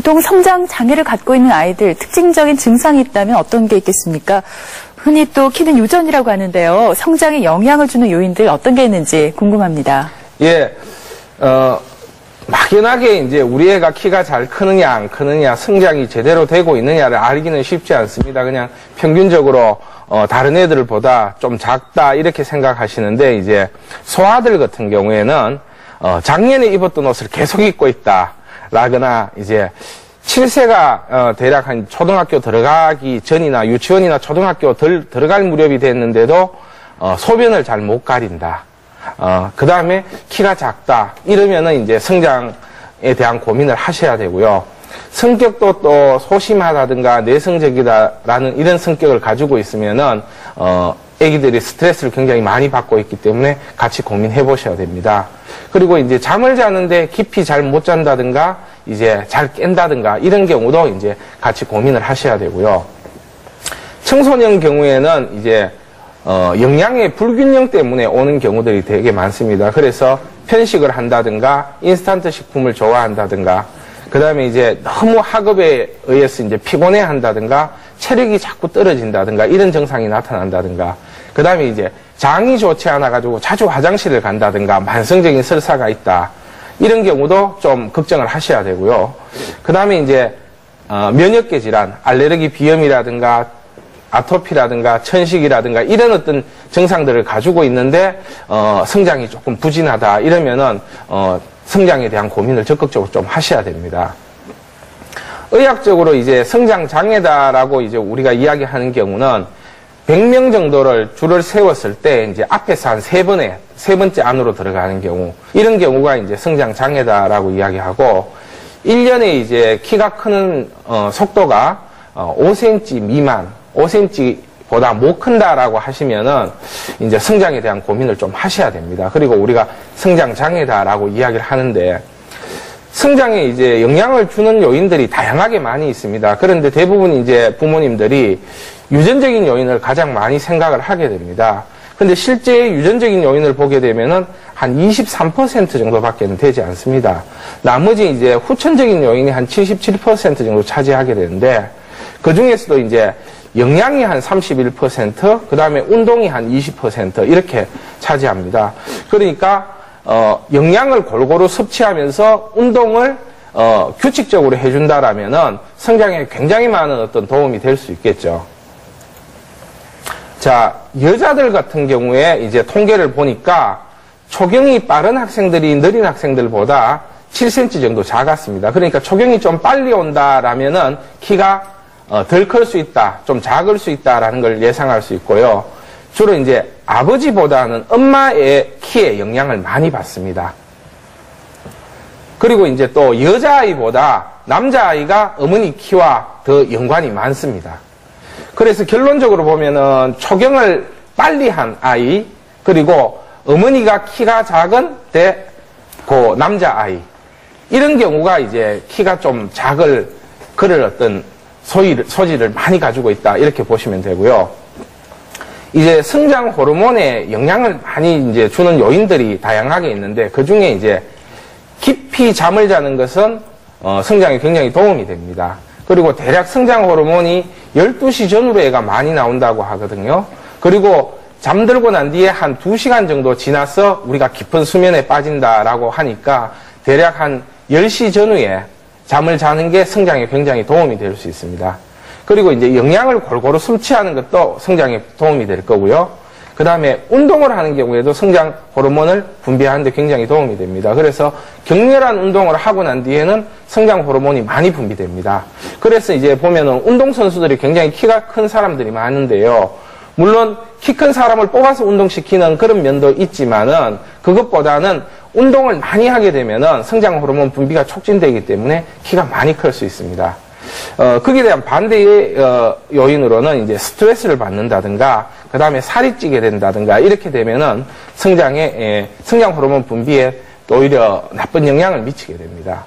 보통 성장 장애를 갖고 있는 아이들 특징적인 증상이 있다면 어떤 게 있겠습니까? 흔히 또 키는 유전이라고 하는데요. 성장에 영향을 주는 요인들 어떤 게 있는지 궁금합니다. 예, 막연하게 이제 우리 애가 키가 잘 크느냐 안 크느냐, 성장이 제대로 되고 있느냐를 알기는 쉽지 않습니다. 그냥 평균적으로 다른 애들보다 좀 작다 이렇게 생각하시는데, 이제 소아들 같은 경우에는 작년에 입었던 옷을 계속 입고 있다라거나, 이제 7세가 대략 한 초등학교 들어가기 전이나 유치원이나 초등학교 들어갈 무렵이 됐는데도 소변을 잘 못 가린다. 그 다음에 키가 작다. 이러면은 이제 성장에 대한 고민을 하셔야 되고요. 성격도 또 소심하다든가 내성적이다라는 이런 성격을 가지고 있으면은, 애기들이 스트레스를 굉장히 많이 받고 있기 때문에 같이 고민해 보셔야 됩니다. 그리고 이제 잠을 자는데 깊이 잘 못 잔다든가, 이제 잘 깬다든가, 이런 경우도 이제 같이 고민을 하셔야 되고요. 청소년 경우에는 이제 영양의 불균형 때문에 오는 경우들이 되게 많습니다. 그래서 편식을 한다든가, 인스턴트 식품을 좋아한다든가, 그 다음에 이제 너무 학업에 의해서 이제 피곤해 한다든가, 체력이 자꾸 떨어진다든가, 이런 증상이 나타난다든가, 그 다음에 이제 장이 좋지 않아가지고 자주 화장실을 간다든가, 만성적인 설사가 있다. 이런 경우도 좀 걱정을 하셔야 되고요. 그 다음에 이제 면역계 질환, 알레르기 비염이라든가, 아토피라든가 천식이라든가 이런 어떤 증상들을 가지고 있는데 성장이 조금 부진하다 이러면은 성장에 대한 고민을 적극적으로 좀 하셔야 됩니다. 의학적으로 이제 성장 장애다라고 이제 우리가 이야기하는 경우는 100명 정도를 줄을 세웠을 때 이제 앞에서 한 세 번째 안으로 들어가는 경우, 이런 경우가 이제 성장 장애다라고 이야기하고, 1년에 이제 키가 크는 속도가 5cm 미만, 5cm보다 못 큰다라고 하시면은 이제 성장에 대한 고민을 좀 하셔야 됩니다. 그리고 우리가 성장 장애다라고 이야기를 하는데, 성장에 이제 영향을 주는 요인들이 다양하게 많이 있습니다. 그런데 대부분 이제 부모님들이 유전적인 요인을 가장 많이 생각을 하게 됩니다. 근데 실제 유전적인 요인을 보게 되면은 한 23% 정도밖에 되지 않습니다. 나머지 이제 후천적인 요인이 한 77% 정도 차지하게 되는데, 그 중에서도 이제 영양이 한 31%, 그 다음에 운동이 한 20% 이렇게 차지합니다. 그러니까 영양을 골고루 섭취하면서 운동을 규칙적으로 해준다라면은 성장에 굉장히 많은 어떤 도움이 될 수 있겠죠. 자, 여자들 같은 경우에 이제 통계를 보니까 초경이 빠른 학생들이 느린 학생들보다 7cm 정도 작았습니다. 그러니까 초경이 좀 빨리 온다라면은 키가 덜 클 수 있다, 좀 작을 수 있다라는 걸 예상할 수 있고요. 주로 이제 아버지보다는 엄마의 키에 영향을 많이 받습니다. 그리고 이제 또 여자아이보다 남자아이가 어머니 키와 더 연관이 많습니다. 그래서 결론적으로 보면은 초경을 빨리 한 아이, 그리고 어머니가 키가 작은 그 남자아이, 이런 경우가 이제 키가 좀 작을 그럴 어떤 소질을 많이 가지고 있다, 이렇게 보시면 되고요. 이제 성장 호르몬에 영향을 많이 이제 주는 요인들이 다양하게 있는데, 그 중에 이제 깊이 잠을 자는 것은 성장에 굉장히 도움이 됩니다. 그리고 대략 성장 호르몬이 12시 전후로 애가 많이 나온다고 하거든요. 그리고 잠들고 난 뒤에 한 2시간 정도 지나서 우리가 깊은 수면에 빠진다라고 하니까 대략 한 10시 전후에 잠을 자는 게 성장에 굉장히 도움이 될 수 있습니다. 그리고 이제 영양을 골고루 섭취하는 것도 성장에 도움이 될 거고요. 그 다음에 운동을 하는 경우에도 성장 호르몬을 분비하는 데 굉장히 도움이 됩니다. 그래서 격렬한 운동을 하고 난 뒤에는 성장 호르몬이 많이 분비됩니다. 그래서 이제 보면은 운동선수들이 굉장히 키가 큰 사람들이 많은데요. 물론 키 큰 사람을 뽑아서 운동시키는 그런 면도 있지만은, 그것보다는 운동을 많이 하게 되면은 성장 호르몬 분비가 촉진되기 때문에 키가 많이 클 수 있습니다. 거기에 대한 반대의 요인으로는 이제 스트레스를 받는다든가, 그 다음에 살이 찌게 된다든가, 이렇게 되면은 성장 호르몬 분비에 오히려 나쁜 영향을 미치게 됩니다.